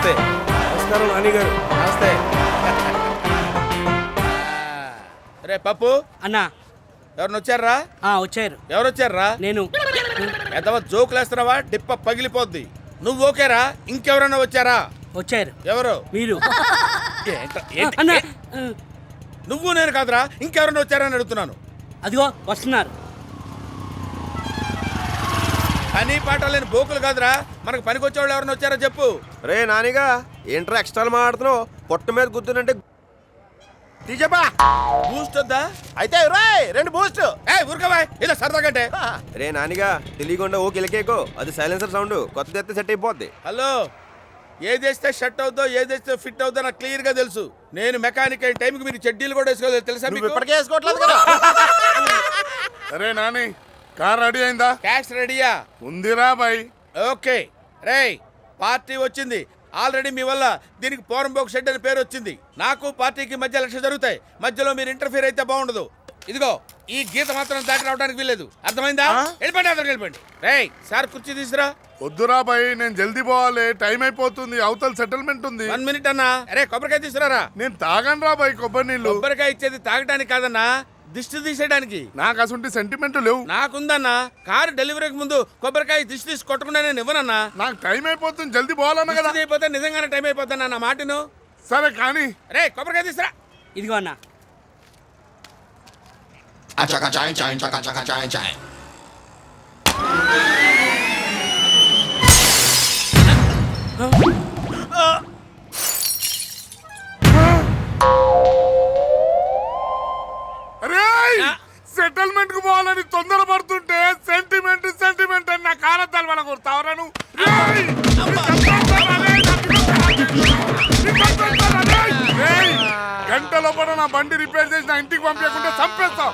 నమస్తే. నమస్కారం నాని గారు. నమస్తే. రే పప్పు అన్నా ఎవరిని వచ్చారా? వచ్చారు. ఎవరు వచ్చారా? నేను. ఎంతవా జోకులు వేస్తున్నావా? డిప్ప పగిలిపోద్ది. నువ్వు ఓకేరా? ఇంకెవరన్నా వచ్చారా? వచ్చారు. ఎవరు? మీరు. అన్నా నువ్వు నేను కాదురా, ఇంకెవరన్నా వచ్చారని అడుగుతున్నాను. అదిగో వస్తున్నారు. పని పాట లేని బోకులు కాదురా, మనకు పనికి వచ్చేవాళ్ళు ఎవరన్నా వచ్చారో చెప్పు. రే నానిగా ఏంట్రా ఎక్స్ట్రా మాట్లాడుతున్నావు? పొట్ట మీద గుద్దునంటే తీజపా. బూస్ట్ వద్దా? అయితే రెండు బూస్ట్. ఊరుకోవా, ఇలా సరదాగంటే. రే నానిగా తెలియకుండా ఓ కిలకేకో, అది సైలెన్సర్ సౌండ్. కొత్త తెస్తే సెట్ అయిపోద్ది. హలో, ఏదేస్తే షట్ అవుద్దో ఏదేస్తే ఫిట్ అవుద్దో నాకు క్లియర్ గా తెలుసు. నేను మెకానిక్ అయిన టైంకి మీరు చెడ్డీలు కూడా వేసుకోలేదు తెలుసా మీకు? ఇప్పటికే వేసుకోవట్లేదు కదా. అరే నాని, కార్ రెడీ అయిందా? క్యాష్ రెడీయా? ఉందిరా బాయ్. ఓకే రేయ్, పార్టీ వచ్చింది ఆల్రెడీ. మీ వల్ల దీనికి పోరంబోక్ షెడ్ అని పేరు వచ్చింది. నాకు పార్టీకి మధ్య లక్ష్యం జరుగుతాయి. మధ్యలో మీరు ఇంటర్ఫీర్ అయితే బాగుండదు. ఇదిగో ఈ గీత మాత్రం దాటి రావడానికి వీల్లేదు. అర్థమైందా? వెళ్ళిపోండి, అందరికి వెళ్ళిపోండి. రేయ్ సార్ కుర్చీ తీసురా. వద్దురా బాయ్, నేను జల్దీ పోవాలి, టైం అయిపోతుంది. అవతల సెటిల్మెంట్ ఉంది. 1 మినిట్ అన్నా. అరే కొబ్బరికాయ తీసుకురారా. నేను తాగను రా బాయ్ కొబ్బరి నీళ్ళు. కొబ్బరికాయ ఇచ్చేది తాగడానికి కాదన్నా, దిష్టి తీసేయడానికి. నాకు అసలు సెంటిమెంట్ లేవు. నాకుందన్నా. కారు డెలివరీకి ముందు కొబ్బరికాయ దిష్టి తీసి కొట్టకుండా నేను ఇవ్వనన్నా. నాకు టైం అయిపోతుంది, జల్దీ పోవాలన్న కదా. దిష్టి అయిపోతే నిజంగానే టైం అయిపోతాను నా మాటను. సరే కానీ రే కొబ్బరికాయ తీసురా. ఇదిగో అన్నా. అరే సెటిల్మెంట్ కు పోవాలని తొందర పడుతుంటే సెంటిమెంట్ సెంటిమెంట్ అని నా కాలద్దాలు వాళ్ళ కొడతావరాను. గంట లోపల నా బండి రిపేర్ చేసి నా ఇంటికి పంపించకుండా చంపేస్తావు.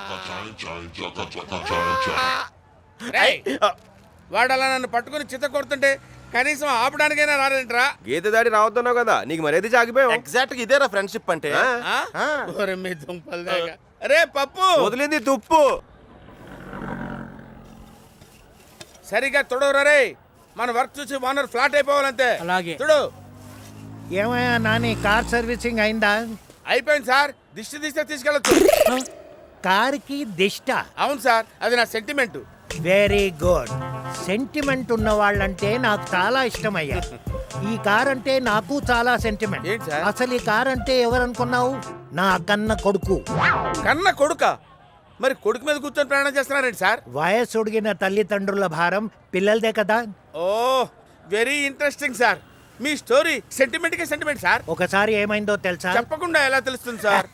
వాడు అలా నన్ను పట్టుకుని చిత్త కొడుతుంటే కనీసం ఆపడానికైనా రారేంట్రా? గీత దాడి రావద్దన్నావు కదా, నీకు మరేది జాగిపోయావు. ఎగ్జాక్ట్ ఇదేరా ఫ్రెండ్షిప్ అంటే. అరే పప్పు వదిలింది తుప్పు. సరిగా తుడవరా రే. మన వర్క్ చూసి ఓనర్ ఫ్లాట్ అయిపోవాలంతే. అలాగే. తుడు. ఏమయ్యా నాని, కార్ సర్వీసింగ్ అయిందా? అయిపోయింది సార్. దిష్టి తీస్తే తీసుకెళ్ళచ్చు. కార్కి దిష్ట? అవును సార్, అది నా సెంటిమెంట్. Very good. సెంటిమెంట్ ఉన్న వాళ్ళంటే నాకు చాలా ఇష్టమయ్యా. ఈ కార్ అంటే నాకు చాలా సెంటిమెంట్. ఏంటి సార్? అసలు ఈ కార్ అంటే ఎవరనుకున్నావు? నా కన్న కొడుకు. కన్న కొడుక? మరి కొడుకు మీద కూర్చొని ప్రయాణం చేస్తున్నారేంటి సార్? వయసు ఉడిగిన తల్లిదండ్రుల భారం పిల్లలదే కదా. ఓ వెరీ ఇంట్రెస్టింగ్ సార్. మీ స్టోరీ సెంటిమెంట్ కి సెంటిమెంట్ సార్. ఒకసారి ఏమైందో తెలుసా? చెప్పకుండా ఎలా తెలుస్తుంది సార్?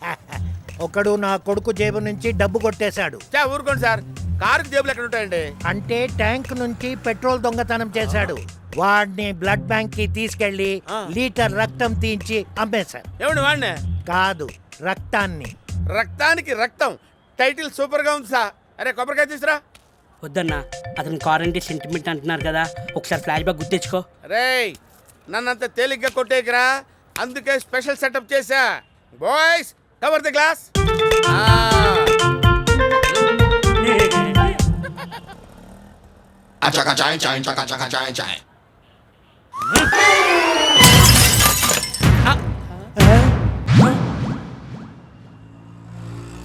ఒకడు నా కొడుకు జేబు నుంచి డబ్బు కొట్టేశాడు. ఊరుకోండి సార్, కారుకి జేబులు ఎక్కడ ఉంటాయండి? అంటే ట్యాంక్ నుంచి పెట్రోల్ దొంగతనం చేశాడు. వాడిని బ్లడ్ బ్యాంక్ కి తీసుకెళ్లి లీటర్ రక్తం తీయించి అమ్మేశారు. ఏమండి వాడినే? కాదు, రక్తాన్ని. రక్తానికి రక్తం టైటిల్ సూపర్ గా ఉంది సార్. అరే కొబ్బరికాయ తీసురా. వద్దన్నా, అతను కార్ అంటే సెంటిమెంట్ అంటున్నారు కదా, ఒకసారి ఫ్లాష్ బ్యాక్ గుర్తించుకో. రేయ్ నన్నంత తేలిగ్గా కొట్టేకిరా, అందుకే స్పెషల్ సెటప్ చేశా. Boys cover the glass.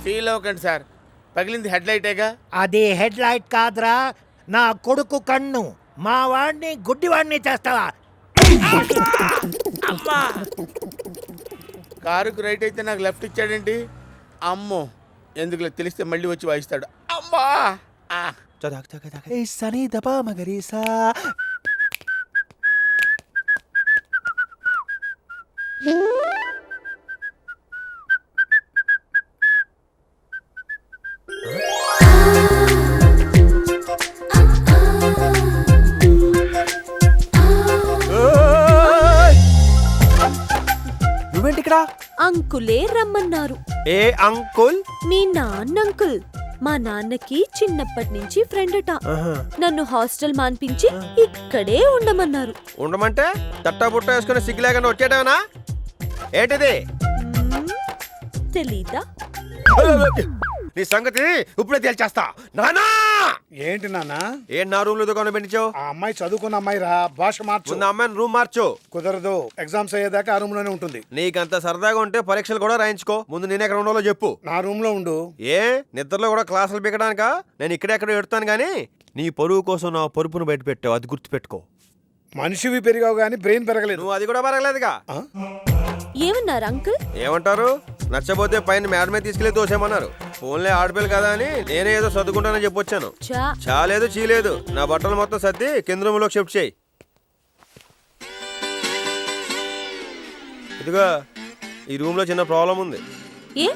Feel అవ్వకండి సార్, పగిలింది హెడ్ లైటేగా. అది హెడ్ లైట్ కాదురా, నా కొడుకు కన్ను. మా వాడిని గుడ్డివాడిని చేస్తావా? కారుకు రైట్ అయితే నాకు లెఫ్ట్ ఇచ్చాడేంటి? అమ్మో, ఎందుకు తెలిస్తే మళ్ళీ వచ్చి వాయిస్తాడు. అమ్మా సని దపా మగరీసా. నువ్వేంటి ఇక్కడ? అంకులే రమ్మన్నారు. ఏ అంకుల్? మీ నాన్న అంకుల్. మా నాన్నకి చిన్నప్పటి నుంచి ఫ్రెండ్ అట. నన్ను హాస్టల్ మాన్పించి ఇక్కడే ఉండమన్నారు. ఉండమంటే తట్టా బుట్ట వేసుకుని సిగ్గు లేకుండా వచ్చేటవేనా ఏంటిది? తెలీదా? నీ సంగతి ఇప్పుడే తేల్చేస్తా. నానా ఏంటి నాన్న? ఏంటి నా రూమ్ లో దుకాణం పెట్టించావు? ఆ అమ్మాయి చదువుకున్న అమ్మాయి రా, భాష మార్చు. ముందు అమ్మాయిని రూమ్ మార్చు. కుదరదు, ఎగ్జామ్స్ అయ్యేదాకా ఆ రూమ్ లోనే ఉంటుంది. నీకంత సరదాగా ఉంటే పరీక్షలు కూడా రాయించుకో. ముందు నేను ఎక్కడ ఉండాలో చెప్పు. నా రూమ్ లో ఉండు. ఏ నిద్రలో కూడా క్లాసులు పీకడానికా? నేను ఇక్కడెక్కడ ఎడతాను గానీ నీ పరువు కోసం నా పరుపును బయట పెట్టావు, అది గుర్తుపెట్టుకో. మనిషివి పెరిగావు గానీ బ్రెయిన్ పెరగలేదు. నువ్వు అది కూడా పెరగలేదుగా. ఏమన్నారు అంకుల్? ఏమంటారు? నచ్చపోతే పైన మేడ మీద తీసుకెళ్లి తోసేమన్నారు. ఫోన్లే ఆడపిల్ల కదా అని నేనే ఏదో చదువుకుంటానని చెప్పొచ్చాను. చాలేదు చీలేదు. నా బట్టలు మొత్తం సర్ది కింద రూమ్లోకి షిఫ్ట్ చేయి. ఇదిగో ఈ రూమ్ లో చిన్న ప్రాబ్లం ఉంది. ఏ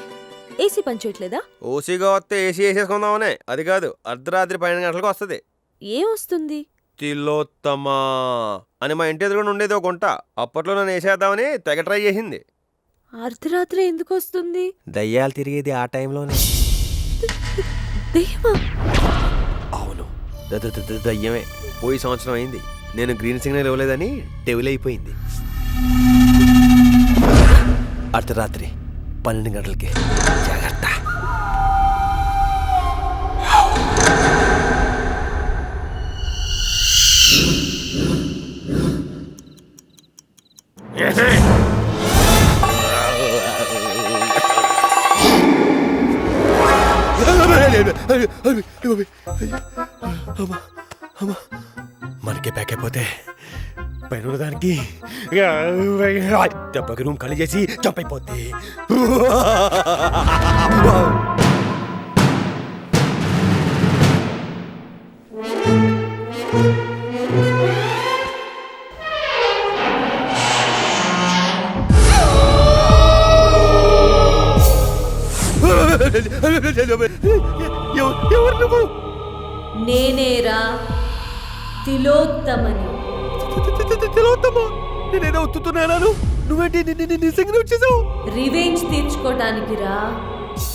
ఏసీ పనిచేయట్లేదా? ఓసీగా వస్తే ఏసీ వేసేసుకుందామనే. అది కాదు, అర్ధరాత్రి 12 గంటలకు వస్తుంది. ఏం వస్తుంది? తిలోత్తమా అని మా ఇంటి ఎదురుగా ఉండేది ఒక గుంట. అప్పట్లో నన్ను వేసేద్దామని తెగ ట్రై చేసింది. అర్ధరాత్రి ఎందుకు వస్తుంది? దయ్యాలు తిరిగేది ఆ టైంలోనే. దయ్యమా? అవును, దయ్యమే. పోయి సంవత్సరం అయింది. నేను గ్రీన్ సిగ్నల్ ఇవ్వలేదని డెవిల్ అయిపోయింది. అర్ధరాత్రి 12 గంటలకి జాగ్రత్త. మనకే ప్యాక్ అయిపోతే పైన దానికి దెబ్బకి రూమ్ ఖాళీ చేసి జంప్ అయిపోద్ది. ఎవరు నువ్వు? నేనేరా తిలోత్తమని. తిలోత్తమా? నేనేదో ఉత్తుతున్నాను. నువ్వేంటి నిజంగా వచ్చేసావు? రివెంజ్ తీర్చుకోవటానికి రా.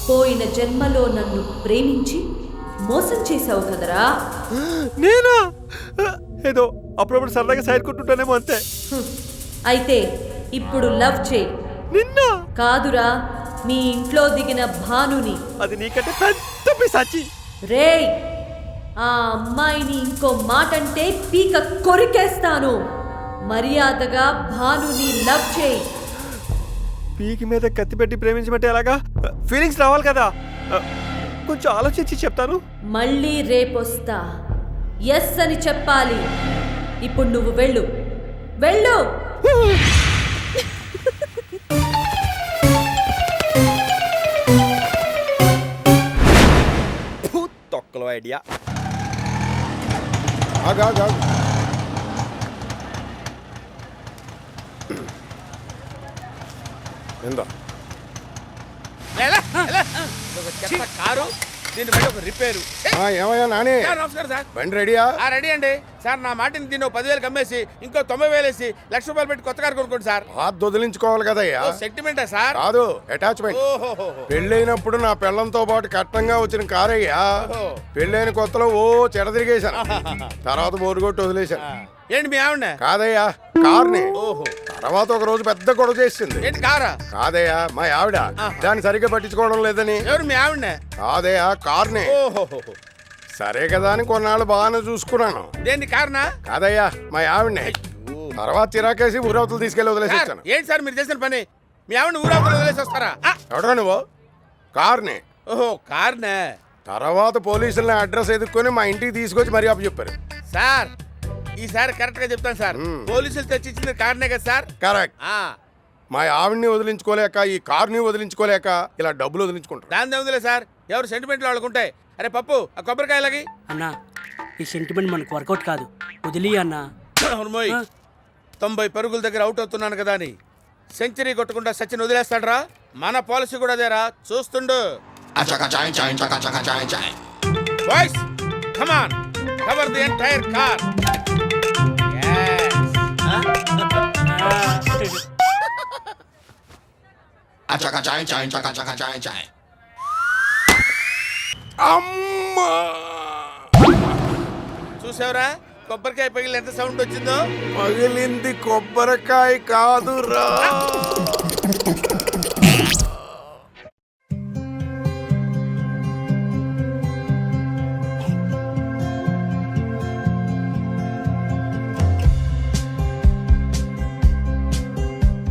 పోయిన జన్మలో నన్ను ప్రేమించి మోసం చేసావు కదరా. నేనా? ఏదో అప్పుడప్పుడు సరదాగా సైడ్ కొట్టుంటానేమో అంతే. అయితే ఇప్పుడు లవ్ చేయి. నిన్న కాదురా, మీ ఇంట్లో దిగిన భానుని. అది నీకంటే పెద్ద పిశాచి. రేయ్, ఆ అమ్మాయిని ఇంకో మాటంటే పీక కొరికేస్తాను. మర్యాదగా భానుని లవ్ చేయి. పీకి మీద కత్తి పెట్టి ప్రేమించమంటే ఎలాగా? ఫీలింగ్స్ రావాలి కదా. కొంచెం ఆలోచించి చెప్తాను. మళ్ళీ రేపొస్తా. ఎస్ అని చెప్పాలి. ఇప్పుడు నువ్వు వెళ్ళు, వెళ్ళు. తొక్కలో ఐడియా. కారు దీని బయట ఒక రిపేరు. ఏమయ్యా నాని? నమస్కారం సార్. బండి రెడీయా? రెడీ అండి సార్. నా మాటిని దీన్ని 10,000 కమ్మేసి ఇంకో 90,000 వేసి ₹1,00,000 పెట్టి కొత్త కారు కొనుక్కోండి సార్. బాధ వదిలించుకోవాలి కదయ్యా. సెంటిమెంటా సార్? కాదు, అటాచ్మెంట్. పెళ్ళైనప్పుడు నా పెళ్ళంతో పాటు కట్టంగా వచ్చిన కారయ్యా. పెళ్ళైన కొత్తలో చెడదిరిగేశాను. తర్వాత బోరుగొట్టు వదిలేశాను. ఏంటి మీ ఆవిడ? కాదయ్యా, కార్ని. తర్వాత ఒక రోజు పెద్ద గొడవ చేసింది. ఏంటి కారా? కాదయ్యా, మా ఆవిడ. దాన్ని సరిగ్గా పట్టించుకోవడం లేదని. ఎవరు మీ ఆవిడ? కాదయ్యా, కార్ని. సరే కదా అని కొన్నాళ్ళు బాగానే చూసుకున్నాను. దేన్ని కారణా? కాదయ్యా, మా ఆవిడనే. తర్వాత చిరాకేసి ఊరవతలు తీసుకెళ్లి వదిలేసి వచ్చాను. ఏంటి సార్ మీరు చేసిన పని? మీ ఆవిడ ఊరవతలు వదిలేసి వస్తారా? ఎవడో నువ్వు? కార్ని. ఓహో, కార్నే. తర్వాత పోలీసులని అడ్రస్ ఎదుక్కొని మా ఇంటికి తీసుకొచ్చి మరీ అప్పు చెప్పారు. సార్ ఈసారి కరెక్ట్ గా చెప్తాను సార్. పోలీసులు తెచ్చిచ్చింది కార్నే కదా సార్? కరెక్ట్. మా ఆవిడ్ని వదిలించుకోలేక ఈ కార్ని వదిలించుకోలేక ఇలా డబ్బులు వదిలించుకుంటారు. దాని ఉందిలే సార్, ఎవరు సెంటిమెంట్లు వాళ్ళకుంటాయి. అరే పప్పు, ఆ కొబ్బరికాయలకి. అన్నా, ఈ సెంటిమెంట్ మనకు వర్కౌట్ కాదు, వదిలి అన్నా. 90 పరుగుల దగ్గర అవుట్ అవుతున్నాను కదా అని సెంచరీ కొట్టకుండా సచిన్ వదిలేస్తాడరా? మన పాలసీ కూడా అదేరా, చూస్తుండు. Boys come on, cover the entire car. చూసావరా కొబ్బరికాయ పగిలి ఎంత సౌండ్ వచ్చిందో? పగిలింది కొబ్బరికాయ కాదురా.